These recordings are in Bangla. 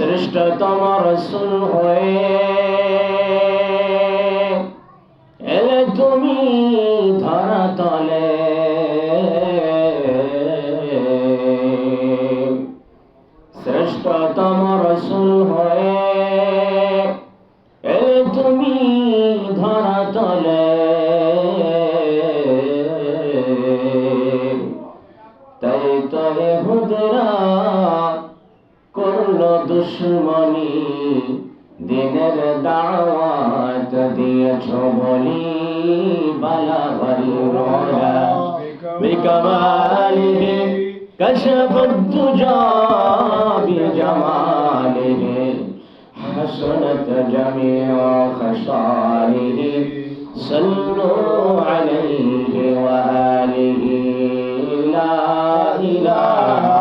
শ্রেষ্ঠতম রাসূল হয়ে এলে তুমি ধরাতলে, শ্রেষ্ঠতম রাসূল হয়ে এলে তুমি ধরাতলে, তাই তো ইহুদিরা করল দুশ্মনী, দিনের দাওয়াত দিয়েছ বলি বালাগাল রোয়া বিকামালিহি কাশফাত দুজা বিজামালিহি হাসনাত জামিউ খসালিহি সাল্লু আলাইহি ওয়া আলিহি লা ইলাহা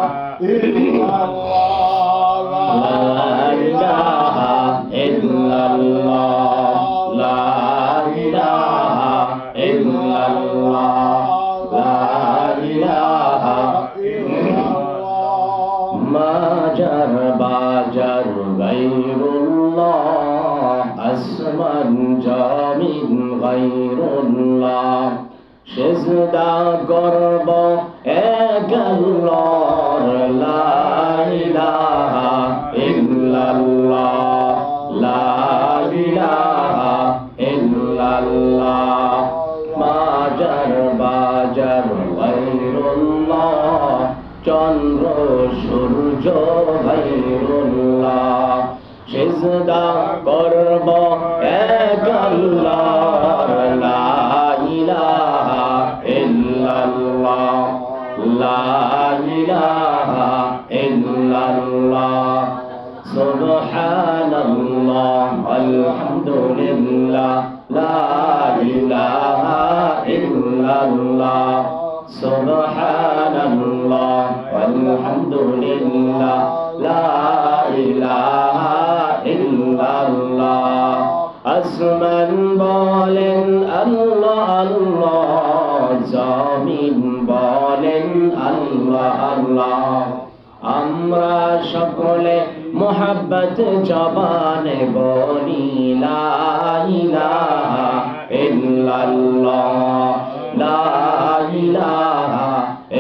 মাজার বাজার গায়রুল্লাহ, আসমান জমিন গায়রুল্লাহ, সিজদা করব এক আল্লাহর, লা ইলাহা ইল্লাল্লাহ, লা ইলাহা ইল্লাল্লাহ। মাজার বাজার গায়রুল্লাহ, চন্দ্র সূর্য গায়রুল্লাহ, সিজদা করব এক আল্লাহর, লা ইলাহা ইল্লাল্লাহ, লা ইলাহা ইল্লাল্লাহ। সুবহানাল্লাহ আলহামদুলিল্লাহ, লা ইলাহা ইল্লাল্লাহ, সুবহানাল্লাহ আলহামদুলিল্লাহ, লা ইলাহা ইল্লাল্লাহ। আসমান বলেন আল্লাহ আল্লাহ, জমিন বলেন আল্লাহ আল্লাহ, আমরা সকলে মোহাব্বত জবানে বলি লা ইলাহা ইল্লাল্লাহ, লা ইলাহা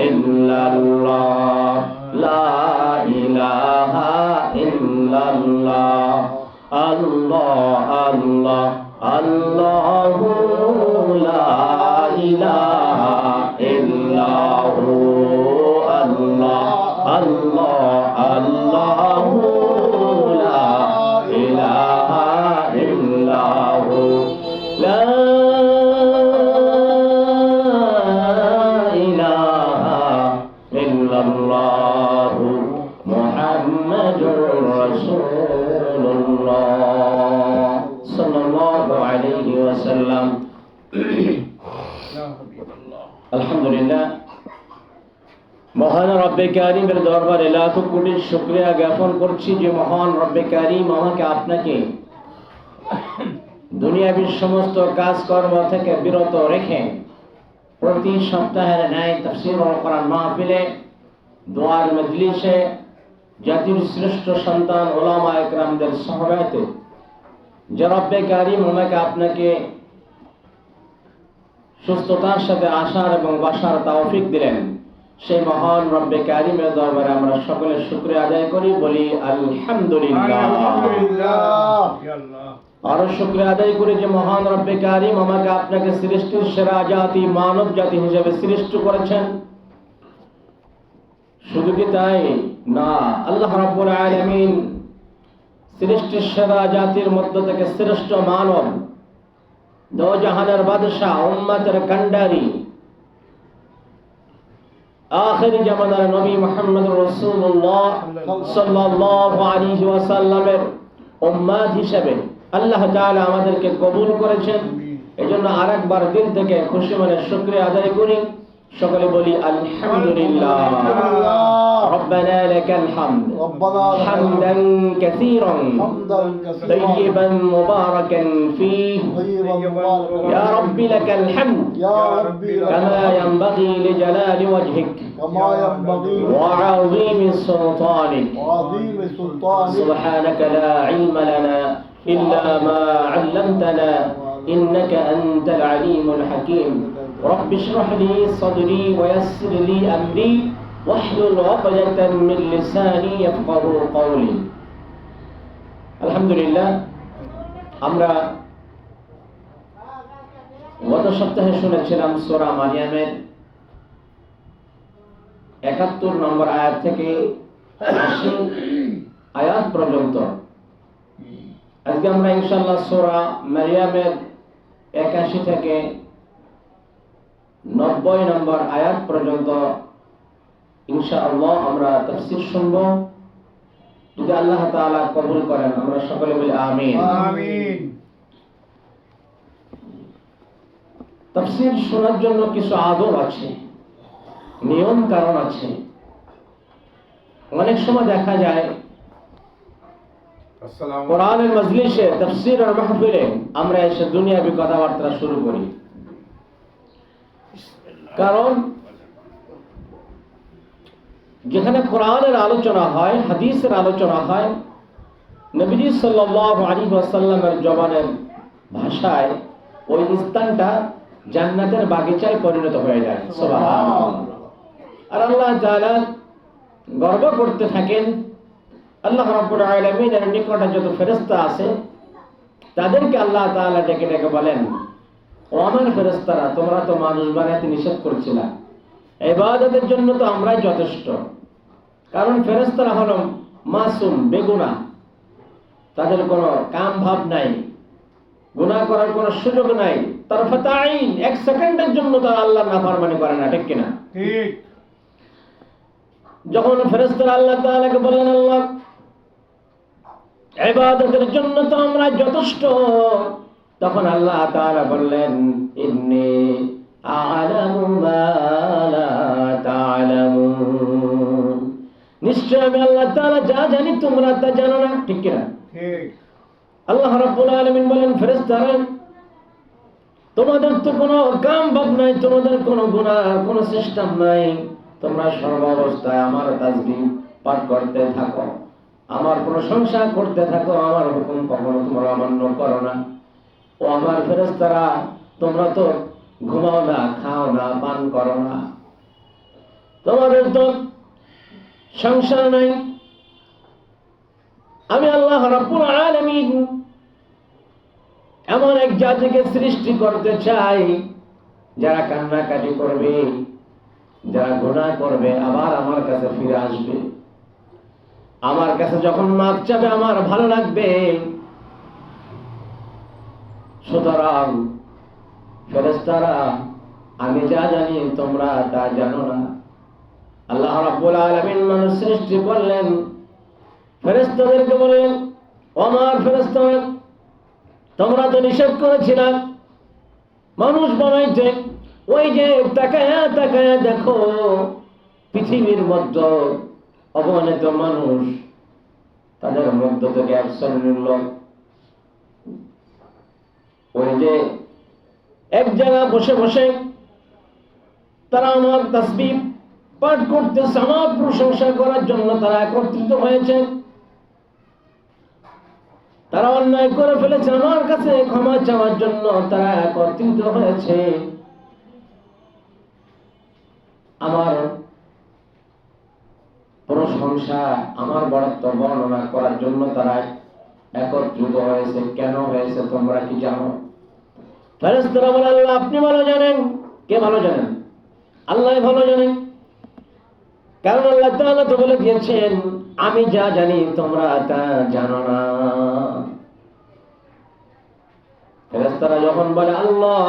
ইল্লাল্লাহ, লা ইলাহা ইল্লাল্লাহ। আল্লাহ আল্লাহ আল্লাহু লা ইলাহা ইল্লাহু, আল্লাহ আল্লাহ আল্লাহু লা ইলাহা ইল্লাহু, লা ইলাহা ইল্লাল্লাহু মুহাম্মাদুর রাসূলুল্লাহ সাল্লাল্লাহু আলাইহি ওয়াসাল্লাম। আলহামদুলিল্লাহ, মহান রব্বে কারীমের দরবারে লাখো কোটি শুকরিয়া জ্ঞাপন করছি যে মহান রব্বে কারীম আমাকে আপনাকে দুনিয়ার সমস্ত কাজকর্ম থেকে বিরত রেখে প্রতি সপ্তাহের ন্যায় তাফসীরুল কোরআন মাহফিলে, দোয়ার মজলিসে জাতির শ্রেষ্ঠ সন্তান উলামা ইকরামদের সহবাতে যে রব্বে কারীম আমাকে আপনাকে সুস্থতার সাথে আসার এবং বসার তৌফিক দিলেন, সেই মহান রব্বে কারীমের দরবারে আমরা সকলে শুকরিয়া আদায় করি, বলি আলহামদুলিল্লাহ। আরো শুকরিয়া আদায় করি যে মহান রব্বে কারীম আমাকে আপনাকে সৃষ্টির সেরা জাতি, মানব জাতি হিসেবে সৃষ্টি করেছেন। শুধু কি তাই না, আল্লাহ রাব্বুল আলামিন সৃষ্টির সেরা জাতির মধ্য থেকে শ্রেষ্ঠ মানব, দো জাহানের বাদশাহ, উম্মতের কান্ডারি, আখিরি জামানার নবী মুহাম্মদ রাসূলুল্লাহ সাল্লাল্লাহু আলাইহি ওয়াসাল্লামের উম্মত হিসেবে আল্লাহ তাআলা আমাদেরকে কবুল করেছেন। এজন্য আরেকবার দিল থেকে খুশি মনে শুকরিয়া আদায় করি। সকলে বলি আলহামদুলিল্লাহ। রব্বানা লাকাল হামদ হামদান কাসীরান তাইয়িবান মুবারাকান ফীহি ইয়া রাব্বি লাকাল হামদ কামা ইয়ানবাগি লিজালালি ওয়াজহিক ওয়া আযীমি সুলতানিক সুবহানাকা লা ইলমা লানা ইল্লা মা 'আল্লামতানা ইন্নাকা আনতাল আলীমুল হাকীম। رب اشرح لي صدري ويسر لي أمري واحلل عقدة من لساني يفقهوا قولي। আলহামদুলিল্লাহ, আমরা গত সপ্তাহে শুনেছিলাম সূরা মারইয়ামের ৭১ নম্বর আয়াত থেকে ৮০ আয়াত পর্যন্ত। আজকে আমরা ইনশাআল্লাহ সূরা মারইয়ামের ৮১ থেকে ৯০ নম্বর আয়াত পর্যন্ত ইনশাআল্লাহ আমরা তাফসীর শুনব। যদি আল্লাহ তাআলা কবুল করেন আমরা সকলে বলি আমিন। আমিন। তাফসীর শোনার জন্য কিছু আদব আছে, নিয়ম কারণ আছে। অনেক সময় দেখা যায় কোরআনের মজলিসে, তাফসীর আর মাহফিলে আমরা এসে দুনিয়াবি কথাবার্তা শুরু করি। কারণ যেখানে কোরআনের আলোচনা হয়, হাদিসের আলোচনা হয়, নবীজি সাল্লাল্লাহু আলাইহি ওয়াসাল্লামের জবানের ভাষায় ওই স্থানটা জান্নাতের বাগিচায় পরিণত হয়ে যায়। সুবহানাল্লাহ। আর আল্লাহ তাআলা গর্ব করতে থাকেন, আল্লাহ রাব্বুল আলামিনের নিকটে যত ফেরেশতা আছে তাদেরকে আল্লাহ তাআলা ডেকে ডেকে বলেন, ও আমার ফেরেশতারা, তোমরা তো মানুষ বানাতে নিষেধ করছিলা, ইবাদতের জন্য তো আমরাই যথেষ্ট। কারণ ফেরেশতারা হলো মাসুম, বেগুনাহ, তাদের কোনো কাম ভাব নাই, গুনাহ করার কোনো সুযোগ নাই। তারফাত আইন, এক সেকেন্ডের জন্য তারা আল্লাহর নাফরমানি করে না, ঠিক কিনা? ঠিক। যখন ফেরেশতারা আল্লাহ তাআলাকে বললেন, আল্লাহ ইবাদতের জন্য তো আমরা যথেষ্ট, তখন আল্লাহ তাআলা বললেন, ইন্নী আ'লামু মা লা তা'লামুন, নিশ্চয় আমি আল্লাহ তাআলা যা জানি তোমরা তা জানো না, ঠিক কিনা? ঠিক। আল্লাহ রাব্বুল আলামিন বলেন, ফেরেশতারা তোমাদের তো কোনো কাম ভাব নাই, তোমাদের কোনো গুনাহ, কোনো সিস্টেম নাই, তোমরা সর্বাবস্থায় আমার তাসবিহ পাঠ করতে থাকো, আমার প্রশংসা করতে থাকো, আমার হুকুম কখনো তোমরা অমান্য করো না। ও আমার ফেরেশতারা, তোমরা তো ঘুমাও না, খাও না, পান করো না, তোমাদের তো সংসার নাই। আমি আল্লাহ রাব্বুল আলামিন এমন এক জাতিকে সৃষ্টি করতে চাই যারা কান্নাকাটি করবে, যারা গুনাহ করবে, আবার আমার কাছে ফিরে আসবে, আমার কাছে যখন মাপ চাবে আমার ভালো লাগবে। সুতরাং ফেরেশতারা, আমি যা জানি তোমরা তা জানো না। আল্লাহ রাব্বুল আলামিন মানুষ সৃষ্টি করলেন, ফেরেশতাদেরকে বললেন, ও আমার ফেরেশতারা, তোমরা তো নিষেধ করেছিলে মানুষ বানাইতে, ওই যে তাকায়া তাকায়া দেখো পৃথিবীর মধ্যে অগণিত মানুষ, তাদের মধ্য থেকে এক শ্রেণীর লোক ওই যে এক জায়গায় বসে বসে তারা আমার তাসবিহ পাঠ করতেছে, আমার প্রশংসা করার জন্য তারা একত্রিত হয়েছে। তারা অন্যায় করে ফেলেছে, আমার কাছে ক্ষমা চাওয়ার জন্য তারা একত্রিত হয়েছে, আমার প্রশংসা, আমার বড়ত্ব বর্ণনা করার জন্য তারা একত্রিত হয়েছে। কেন হয়েছে তোমরা কি জানো? ফেরেশতারা বলে, আল্লাহ আপনি ভালো জানেন। কে ভালো জানেন? আল্লাহ ভালো জানেন। কারণ আল্লাহ তাআলা তো বলে দিয়েছেন, আমি যা জানি তোমরা তা জানো না। ফেরেশতারা যখন বলে, আল্লাহ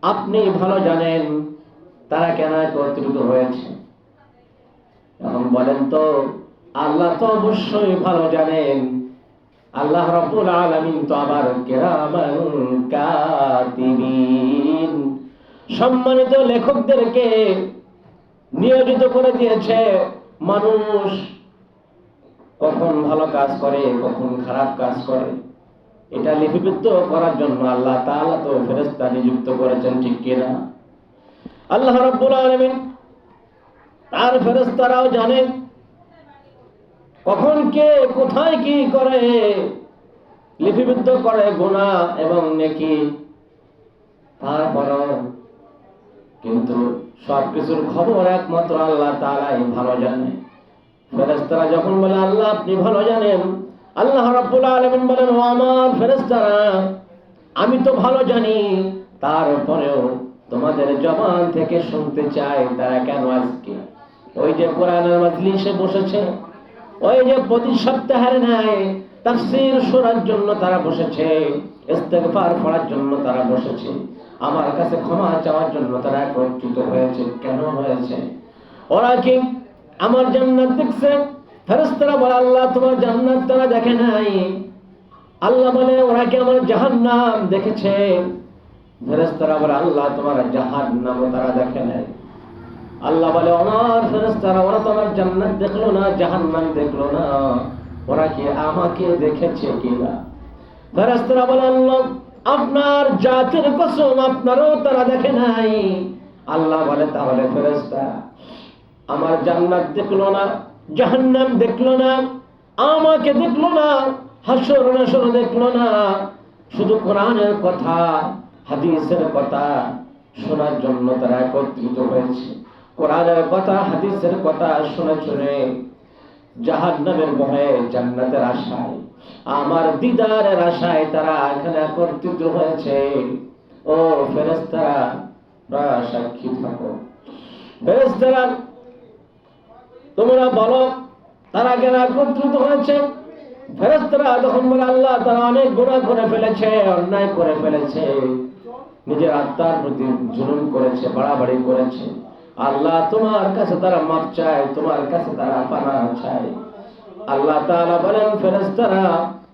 আপনি ভালো জানেন, তারা কেন একত্রিত হয়েছে? এখন বলেন তো, আল্লাহ তো অবশ্যই ভালো জানেন। আল্লাহ রাব্বুল আলামিন তো আবার কিরামান কাতিবিন, সম্মানিত লেখকদেরকে নিয়োজিত করে দিয়েছে। মানুষ কখন ভালো কাজ করে, কখন খারাপ কাজ করে, এটা লিপিবদ্ধ করার জন্য আল্লাহ তাআলা তো ফেরেশতা নিযুক্ত করেছেন, ঠিক কিনা? আল্লাহ রাব্বুল আলামিন তার ফেরেশতারাও জানেন কখন কে কোথায় কি করে, লিপিবদ্ধ করে গুনাহ এবং নেকি। তারপরও কিন্তু সবকিছুর খবর একমাত্র আল্লাহ তাআলাই ভালো জানে। ফেরেশতারা যখন বলে আল্লাহ আপনি ভালো জানেন, আল্লাহ রাব্বুল আলামিন বলেন ও আমার ফেরেশতারা, আমি তো ভালো জানি, তারপরেও তোমাদের জবান থেকে শুনতে চাই তারা কেন আজকে ওই যে কোরআনের মাজলিসে বসেছে, ওই যে প্রতি সপ্তাহের ন্যায় তাফসীর শোনার জন্য তারা বসেছে, ইস্তেগফার পড়ার জন্য তারা বসেছে, আমার কাছে ক্ষমা চাওয়ার জন্য তারা একত্রিত হয়েছে। কেন হয়েছে? ওরা কি আমার জান্নাত দেখছে? ফেরেশতারা বলে আল্লাহ তোমার জান্নাত তারা দেখে নাই। আল্লাহ বলে ওরা কি আমার জাহান্নাম দেখেছে? ফেরেশতারা বলে আল্লাহ তোমার জাহান্নাম তারা দেখে নাই। আল্লাহ বলে আমার ফেরেশতারা ওরা তো আমার জান্নাত দেখলো না, জাহান্নাম দেখলো না, ওরা কি আমাকে দেখেছে কিনা? ফেরেশতারা বলে আল্লাহ আপনার জাতের কসম আপনারও তারা দেখে নাই। আল্লাহ বলে তাহলে ফেরেশতা আমার জান্নাত দেখলো না, জাহান্নাম দেখলো না, আমাকে দেখলো না, হাসর নাসর দেখলো না, শুধু কোরআনের কথা হাদিসের কথা শোনার জন্য তারা একত্রিত হয়েছে। কোরআনের কথা হাদিসের কথা শুনে শুনে জাহান্নামের ভয়ে জান্নাতের আশায় আমার দিদারের আশায় তারা এখানে একত্রিত হয়েছে। ও ফেরেশতারা সাক্ষী থাকো। ফেরেশতারা তোমরা বলো তারা কেন একত্রিত হয়েছে? ফেরেশতারা তখন বলে আল্লাহ তারা অনেক গুনাহ করে ফেলেছে, অন্যায় করে ফেলেছে, নিজের আত্মার প্রতি জুলুম করেছে, বাড়াবাড়ি করেছে। আল্লাহ তোমার কাছে তারা মাফ চায়, তোমার কাছে তারা পানাহ চায়। আল্লাহ তাআলা বলেন ফেরেশতারা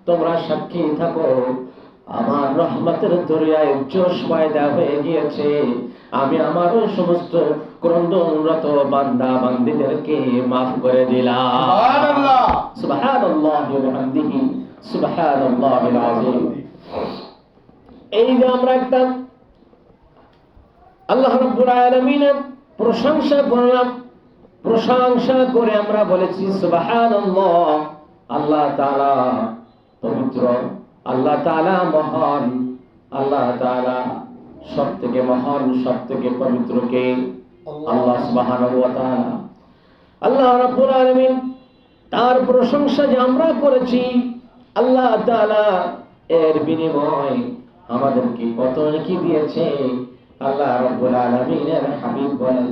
তোমরা সাক্ষী থাকো, আমার রহমতের দরিয়ায় জোশ পয়দা হয়ে গিয়েছে, আমি আমার ওই সমস্ত ক্রন্দনরত বান্দা বান্দীদেরকে মাফ করে দিলাম। সুবহানাল্লাহ সুবহানাল্লাহি ওয়া বিহামদিহি সুবহানাল্লাহিল আযীম। এই যে আমরা একটা আল্লাহ রাব্বুল আলামিনের প্রশংসা করলাম, প্রশংসা করে আমরা বলেছি সুবহানাল্লাহ, আল্লাহ তাআলা পবিত্র, আল্লাহ তাআলা মহান, আল্লাহ তাআলা সবথেকে মহান, সবথেকে পবিত্র কে? আল্লাহ সুবহানাহু ওয়া তাআলা। আল্লাহ রাব্বুল আলামিন তার প্রশংসা যে আমরা করেছি, আল্লাহ তাআলা এর বিনিময় আমাদেরকে কত কি দিয়েছে। আল্লাহ রাব্বুল আলামিনের হাবিব বলেন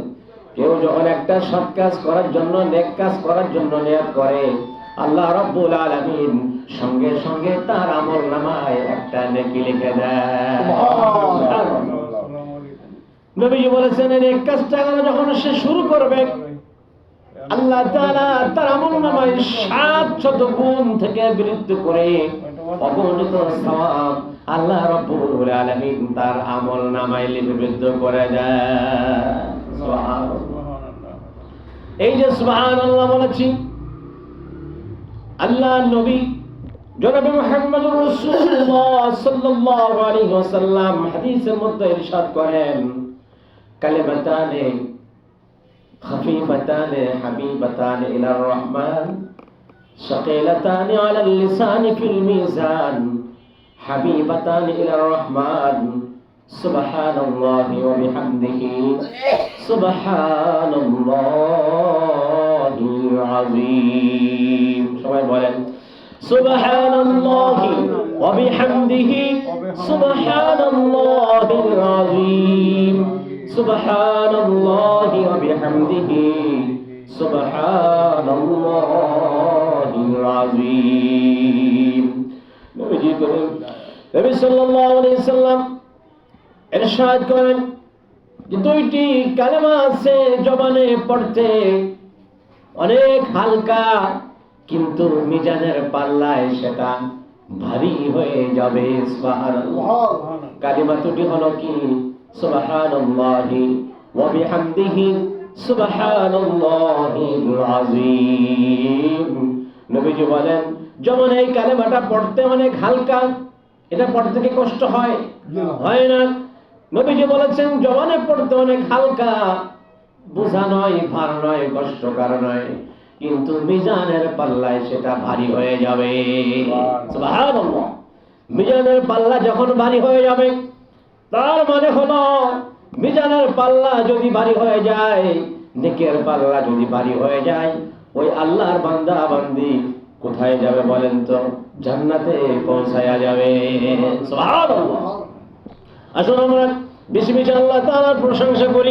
কেউ যখন একটা সৎ কাজ করার জন্য, নেক কাজ করার জন্য নিয়ত করে, আল্লাহ রাব্বুল আলামিন সঙ্গে সঙ্গে তার আমলনামায় একটা নেকি লিখে দেয়। নবী বলেছেন এই কাজটা যখন সে শুরু করবে, আল্লাহ তাআলা তার আমলনামায় 700 গুণ থেকে বৃদ্ধি করে অগণিত সওয়াব আল্লাহ রাব্বুল আলামিন তার আমলনামায় লিপিবদ্ধ করে দেয়। সুবহানাল্লাহ। এই যে সুবহানাল্লাহ বলেছি, আল্লাহ নবী জনাব মুহাম্মদুর রাসূলুল্লাহ সাল্লাল্লাহু আলাইহি ওয়াসাল্লাম হাদিসের মধ্যে ইরশাদ করেন কালিমাতানে খাফিফাতানে হাবিবাতানে ইলার রহমান সাকিলাতানে আলাল লিসানি ফিল মিজান হাবিবাতানে ইলার রহমান সুবহানাল্লাহি ওয়া বিহামদিহি সুবহানাল্লাহিল আযীম। সবাই বলেন সুবহানাল্লাহি ওয়া বিহামদিহি সুবহানাল্লাহিল আযীম, সুবহানাল্লাহি ওয়া বিহামদিহি সুবহানাল্লাহিল আযীম। নবী সাল্লাল্লাহু আলাইহি সাল্লাম ইরশাদ করেন যে দুইটি কালেমা আছে জবানে পড়তে অনেক হালকা, কিন্তু মিজানের পাল্লায় সেটা ভারী হয়ে যাবে। সুবহানাল্লাহ। কালিমা দুটি হলো কি? সুবহানাল্লাহি ওয়া বিহামদিহি সুবহানাল্লাহিল আযীম। নবীজি বলেন, যেমন এই কালেমাটা পড়তে অনেক হালকা, এটা পড়তে কি কষ্ট হয়? হয় না। নবীজি বলেছেন জবানে পড়তে অনেক হালকা, বোঝা নয়, ভার নয়, কষ্টকর নয়, কিন্তু মিজানের পাল্লায় সেটা ভারী হয়ে যাবে। সুবহানাল্লাহ। মিজানের পাল্লা যখন ভারী হয়ে যাবে, তার মানে হলো মিজানের পাল্লা যদি ভারী হয়ে যায়, নেকের পাল্লা যদি ভারী হয়ে যায়, ওই আল্লাহর বান্দা বান্দি কোথায় যাবে বলেন তো? জান্নাতে পৌঁছায়া যাবে। সুবহানাল্লাহ। আসুন আমরা বেশি বেশি আল্লাহ তাআলার প্রশংসা করি।